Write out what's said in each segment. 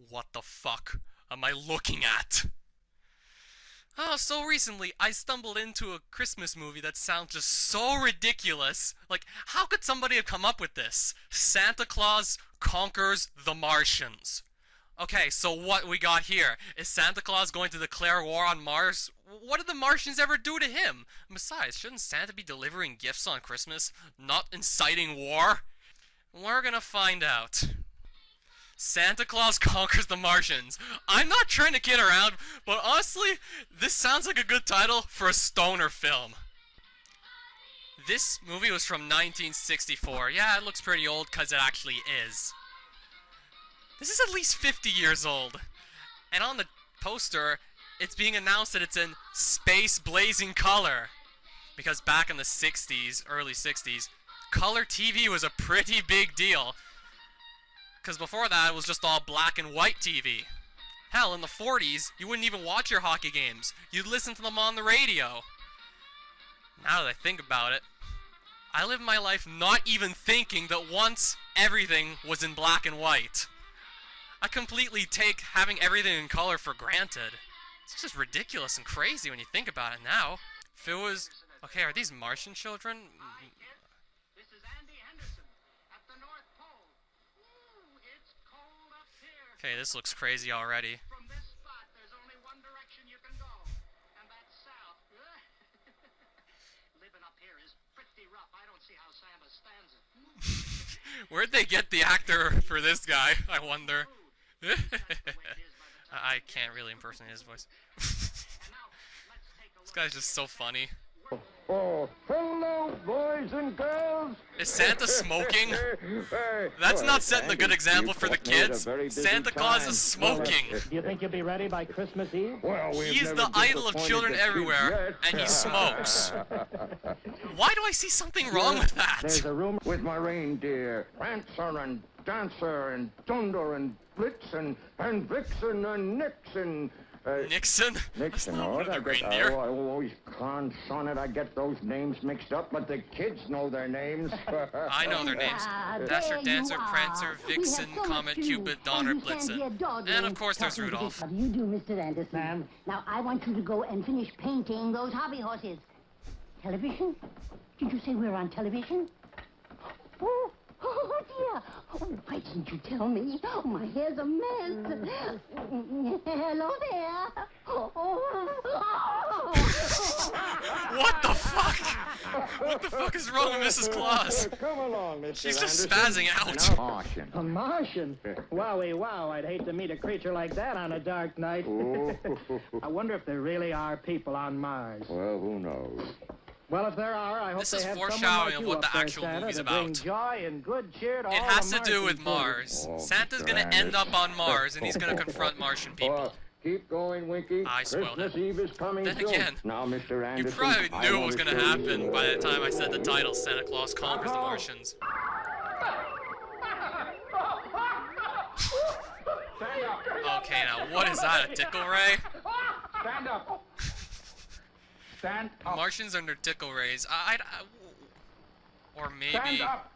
What the fuck am I looking at? Oh, so recently I stumbled into a Christmas movie that sounds just so ridiculous. Like, how could somebody have come up with this? Santa Claus conquers the Martians. Okay, so what we got here? Is Santa Claus going to declare war on Mars? What did the Martians ever do to him? Besides, shouldn't Santa be delivering gifts on Christmas, not inciting war? We're gonna find out. Santa Claus conquers the Martians. I'm not trying to kid around, but honestly, this sounds like a good title for a stoner film. This movie was from 1964. Yeah, it looks pretty old because it actually is. This is at least 50 years old. And on the poster, it's being announced that it's in space blazing color. Because back in the 60s, early 60s, color TV was a pretty big deal. Because before that, it was just all black and white TV. Hell, in the 40s, you wouldn't even watch your hockey games. You'd listen to them on the radio. Now that I think about it, I lived my life not even thinking that once everything was in black and white. I completely take having everything in color for granted. It's just ridiculous and crazy when you think about it now. If it was... Okay, are these Martian children? Okay, this looks crazy already. From this spot, there's only one direction you can go, and that's south. Living up here is pretty rough. I don't see how Santa stands it. Where'd they get the actor for this guy, I wonder? I can't really impersonate his voice. This guy's just so funny. Oh, hello, boys and girls! Is Santa smoking? That's not setting a good example for the kids. Santa Claus is smoking. Do you think you'll be ready by Christmas Eve? Well, he is the idol of children everywhere, and he smokes. Why do I see something wrong with that? There's a room with my reindeer, Prancer and Dancer and Dunder and Blitzen and Vixen and Nixon. Nixon? Nixon, oh, I always son it. I get those names mixed up, but the kids know their names. I know their names. Dasher, Dancer, Prancer, Vixen, Comet, Cupid, Donner, Blitzen. And of course there's Rudolph. How do you do, Mr. Anderson? Ma'am. Now, I want you to go and finish painting those hobby horses. Television? Did you say we were on television? Oh, dear. Oh, why didn't you tell me? Oh, my hair's a mess. Hello there. What the fuck? What the fuck is wrong with Mrs. Claus? Come along, Mr. She's just Anderson. spazzing out. Martian. a Martian. Wowie wow, I'd hate to meet a creature like that on a dark night. I wonder if there really are people on Mars. Well, who knows? Well, if there are, I hope This they is have foreshadowing someone like of you what up the there, actual Santa, movie's to bring about. joy and good cheer to It all has the to do with Martian Mars. Oh, Santa's Mr. gonna end Anderson. up on Mars, and he's gonna confront Martian people. Well, keep going, Winky. I spoiled Christmas it. Eve is coming Then soon. again, Now, Mr. You Anderson, probably I knew it wanna was gonna show happen you- by the time I said the title, Santa Claus Conquers the Martians. Stand up. Okay, now what is that, a tickle ray? Stand up. Stand up. Martians under tickle rays. Or Stand maybe... up.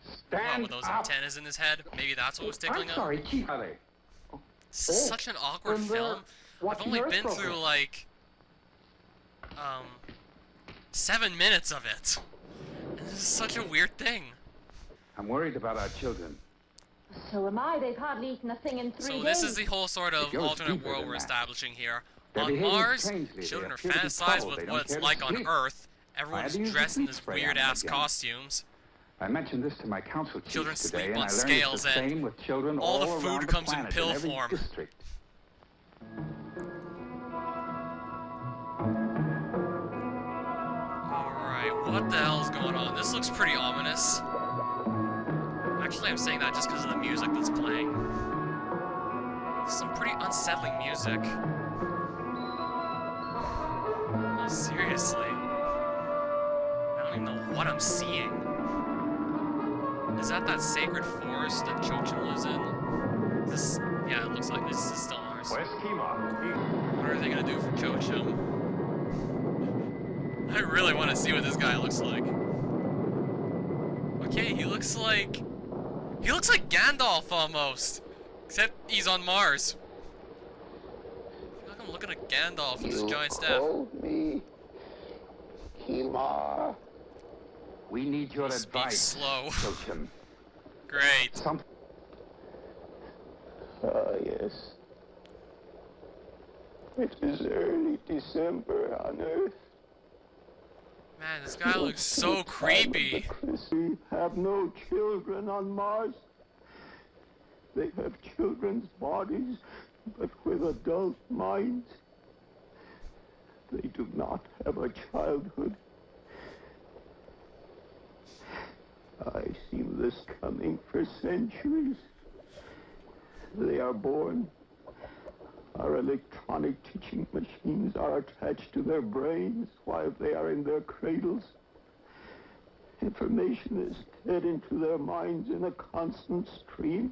What, Stand with those up. antennas in his head? Maybe that's what was tickling I'm him? sorry, Chief. Are they? This is such an awkward film. I've only been through, like... 7 minutes of it. And this is such a weird thing. I'm worried about our children. So am I. They've hardly eaten a thing in 3 days. So this is the whole sort of It goes alternate deeper world than we're that. establishing here. They're On behaving Mars, strangely. children They are appear to be fantasizing troubled. with They what don't it's care to like on sleep. Earth. I had Everyone's to use the dressed in sleep this spray on them weird-ass again. costumes. I mentioned this to my council chiefs Children today, sleep and on I learned scales, it's the and same with children all the all food around comes the in planet, pill every form. district. Alright, what the hell is going on? This looks pretty ominous. Actually, I'm saying that just because of the music that's playing. Some pretty unsettling music. Oh, seriously. I don't even know what I'm seeing. Is that sacred forest that Chochin lives in? This, yeah, it looks like this is still Mars. Where's Kima? What are they gonna do for Chochin? I really want to see what this guy looks like. Okay, he looks like Gandalf almost. Except he's on Mars. I feel like I'm looking at Gandalf with his giant staff. Called me Kimar. We need your He speaks advice, slow. children. Great. Something. Yes. It is early December on Earth. Man, this guy looks so creepy. We have no children on Mars. They have children's bodies, but with adult minds. They do not have a childhood. I've seen this coming for centuries. They are born. Our electronic teaching machines are attached to their brains while they are in their cradles. Information is fed into their minds in a constant stream.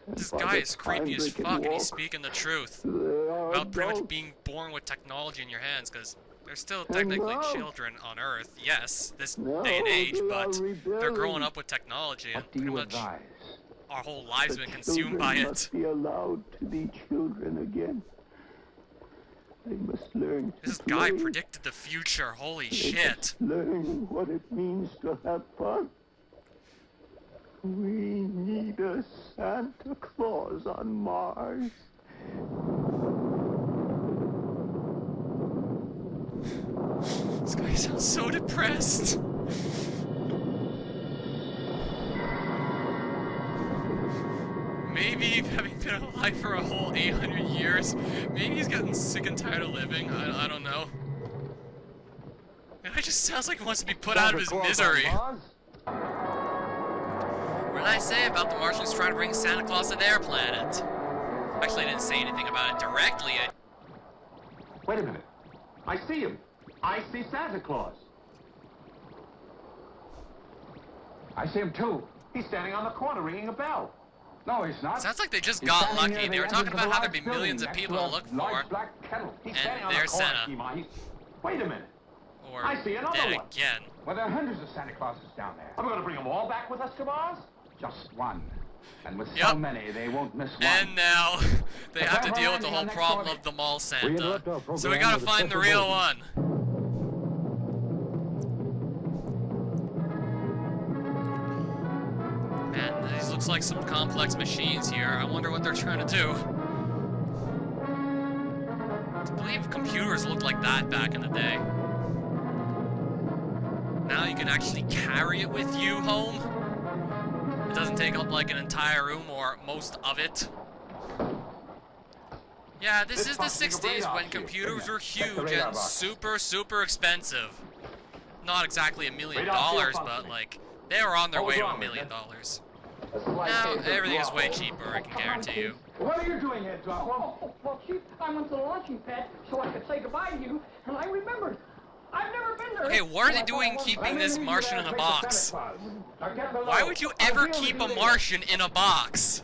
This guy is creepy as fuck, and he's speaking the truth about pretty much being born with technology in your hands, because they're still technically children on Earth, yes, this day and age, but they're growing up with technology, and What do pretty you much advise? our whole lives have been consumed by it. Must be allowed to be children again. They must learn to This guy play. predicted the future, holy They shit. must learn what it means to have fun. We need a Santa Claus on Mars. This guy sounds so depressed. Maybe having been alive for a whole 800 years, maybe he's getting sick and tired of living, I don't know. It just sounds like he wants to be put out of his misery. What did I say about the Martians trying to bring Santa Claus to their planet? Actually, I didn't say anything about it directly. Wait a minute. I see him. I see Santa Claus. I see him too. He's standing on the corner ringing a bell. No, he's not. Sounds like they just He's got standing lucky. near They the were talking entrance about how of there'd the be millions of large people to building look next to a for. black kettle. He's and standing on the there's corner, Santa. Kima. Wait a minute. Or I see another then one. again. Well, there are hundreds of Santa Clauses down there. Are we going to bring them all back with us to Mars? Just one. And with so Yep. many, they won't miss one. And now they have to deal with the whole problem of the mall Santa. So we gotta find the real one. Man, these looks like some complex machines here. I wonder what they're trying to do. I believe computers looked like that back in the day. Now you can actually carry it with you home. It doesn't take up like an entire room or most of it. Yeah, this is the 60s when computers were huge and super expensive. Not exactly $1 million, but like, they were on their way to $1 million. Now, everything is way cheaper, I can guarantee you. What are you doing here, Dropper? Oh, well, Chief, I went to the launching pad so I could say goodbye to you, and I remembered. I've never been there. Okay, what are they doing keeping this Martian in a box? Why would you ever keep a Martian in a box?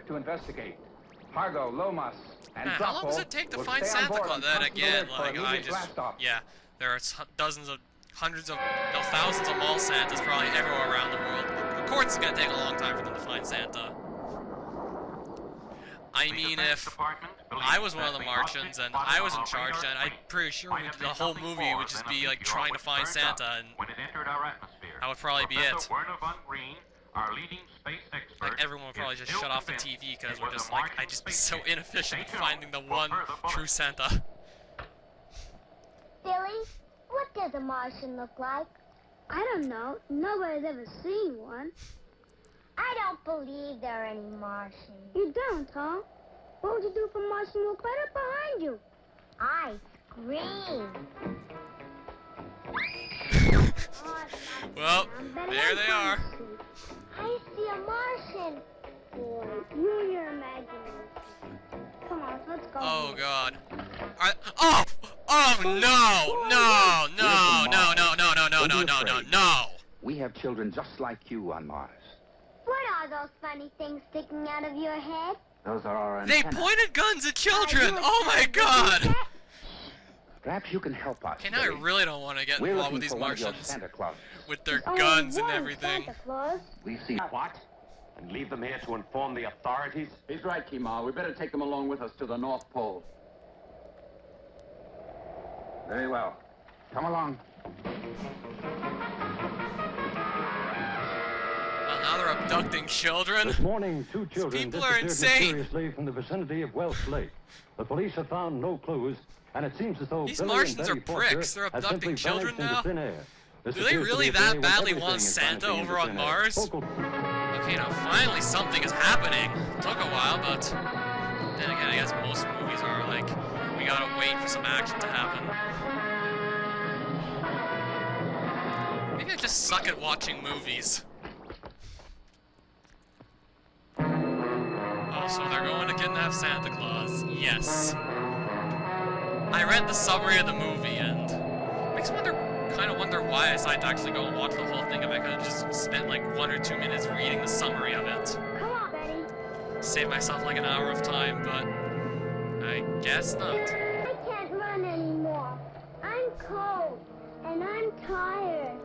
To investigate. Hargo, Lomas, and Man, how long does it take to find Santa Claus? Then again, like, yeah, there are dozens of, hundreds of, no, thousands of mall Santas probably everywhere around the world. Of course it's gonna take a long time for them to find Santa. I mean, if I was one of the Martians and I was in charge, then I'm pretty sure the whole movie would just be like trying to find Santa, and that would probably be it. Like everyone would probably just shut off the TV because we're just like, I'd just be so inefficient at finding the one true Santa. Billy, what does a Martian look like? I don't know. Nobody's ever seen one. I don't believe there are any Martians. You don't, huh? What would you do if a Martian walked right up behind you? I scream. Well, there they are. I see a Martian. Boy, you and your imagination. Come on, let's go. Oh God. Oh! Oh no! We have children just like you on Mars. What are those funny things sticking out of your head? Those are our They antennas. pointed guns at children! Oh my God! Perhaps you can help us. Okay, now I Billy. really don't want to get We're involved looking with these for one of your Martians. Santa Clauses. With their Only guns and one everything. Santa Claus. We see what? and leave them here to inform the authorities? He's right, Kemal. We better take them along with us to the North Pole. Very well. Come along. Well, now they're abducting children. This morning, 2 children People are disappeared insane. mysteriously from the vicinity of Welsh Lake. The police have found no clues, and it seems as though These Billy Martians and are Betty pricks. Foster They're have abducting simply children vanished now? into thin air. This Do they appears to really be a day that when badly everything want is Santa vanishing over into on thin air. Mars? Focal- Okay, now finally something is happening. Took a while, but then again, I guess most movies are like, we gotta wait for some action to happen. Maybe I just suck at watching movies. Oh, so they're going to kidnap Santa Claus. Yes. I read the summary of the movie, and it makes me kind of wonder why I decided to actually go and watch the whole thing if I could have just spent like 1 or 2 minutes reading the summary of it. Come on, Betty. Save myself like an hour of time, but I guess not. I can't run anymore. I'm cold, and I'm tired.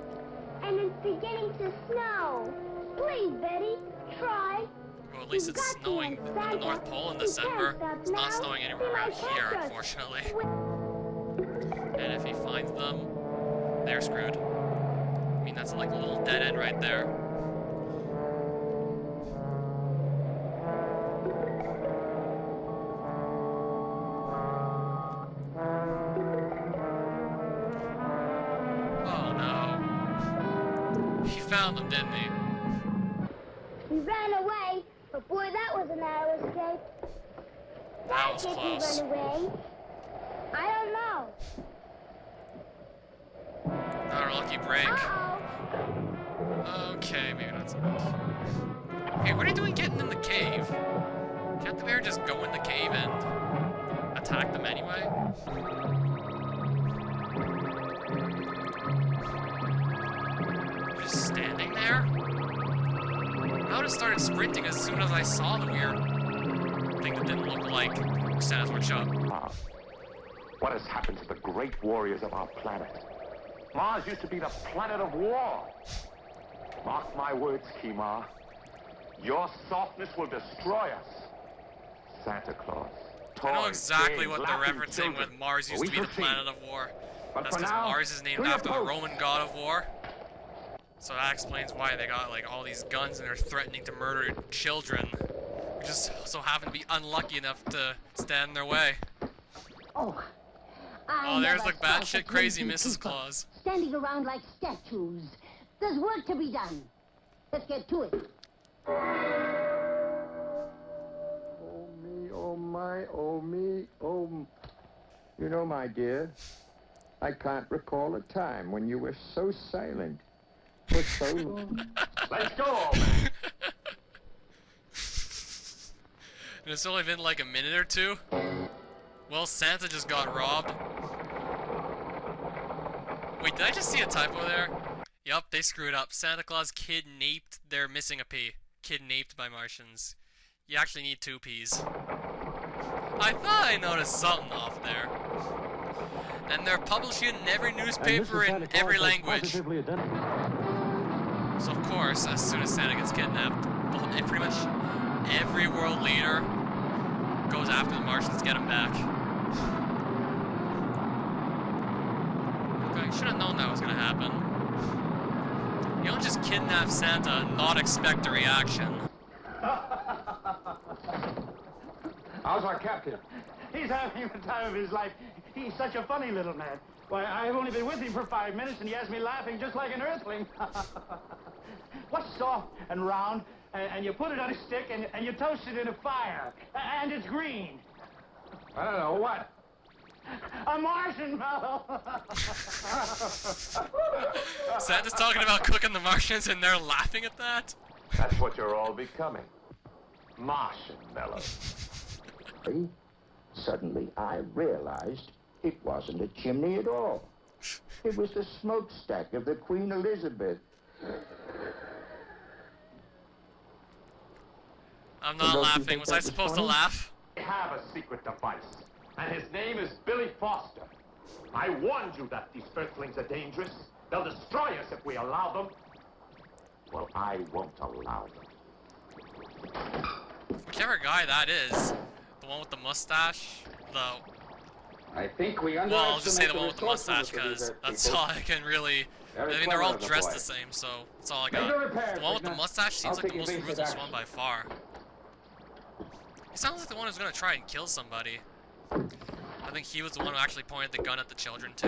And it's beginning to snow. Please, Betty, try. Well, at least it's snowing in the North Pole in December. It's not snowing anywhere around here, unfortunately. And if he finds them, they're screwed. I mean, that's like a little dead end right there. Oh no. He found them, didn't he? He ran away, but boy, that was a narrow escape. That was Why close. did he run away? I don't know. Another lucky break. Uh-oh. Okay, maybe not so much. Hey, what are you doing getting in the cave? Can't the bear just go in the cave and attack them anyway? Just standing there? I would have started sprinting as soon as I saw the weird thing that didn't look like Santa's workshop. What has happened to the great warriors of our planet? Mars used to be the planet of war. Mark my words, Kemal. Your softness will destroy us. Santa Claus. I know toys, exactly games, what they're laughing referencing children. with Mars used We to be the proceed. planet of war. But That's for because now, Mars is named to your after the post. Roman god of war. So that explains why they got like all these guns and they're threatening to murder children. Who just so happen to be unlucky enough to stand in their way. Oh, Oh, there's the never saw batshit such crazy lazy Mrs. people Claus. standing around like statues. There's work to be done. Let's get to it. Oh me, oh my, oh me, oh. You know, my dear, I can't recall a time when you were so silent for so long. Let's go, old man. And it's only been like a minute or two. Well, Santa just got robbed. Wait, did I just see a typo there? Yup, they screwed up. Santa Claus kidnapped. They're missing a P. Kidnapped by Martians. You actually need 2 P's. I thought I noticed something off there. And they're publishing it in every newspaper in every language. So of course, as soon as Santa gets kidnapped, pretty much every world leader goes after the Martians to get him back. Okay, I should have known that was gonna happen. You don't just kidnap Santa and not expect a reaction. How's our captain? He's having the time of his life. He's such a funny little man. Why, I've only been with him for 5 minutes, and he has me laughing just like an earthling. What's soft and round, and you put it on a stick, and you toast it in a fire, and it's green? I don't know, what? A marshmallow. Santa's talking about cooking the Martians and they're laughing at that? That's what you're all becoming. Marshmallow. Suddenly, I realized it wasn't a chimney at all. It was the smokestack of the Queen Elizabeth. I'm not laughing. Was I supposed to laugh? I have a secret device, and his name is Billy Foster. I warned you that these earthlings are dangerous. They'll destroy us if we allow them. Well, I won't allow them. Whichever guy that is, the one with the mustache, I think we well, I'll just say the one with the mustache because that's all I can really. I mean, they're all dressed the same, so that's all I got. The one with the mustache seems like the most ruthless one by far. He sounds like the one who's gonna try and kill somebody. I think he was the one who actually pointed the gun at the children too.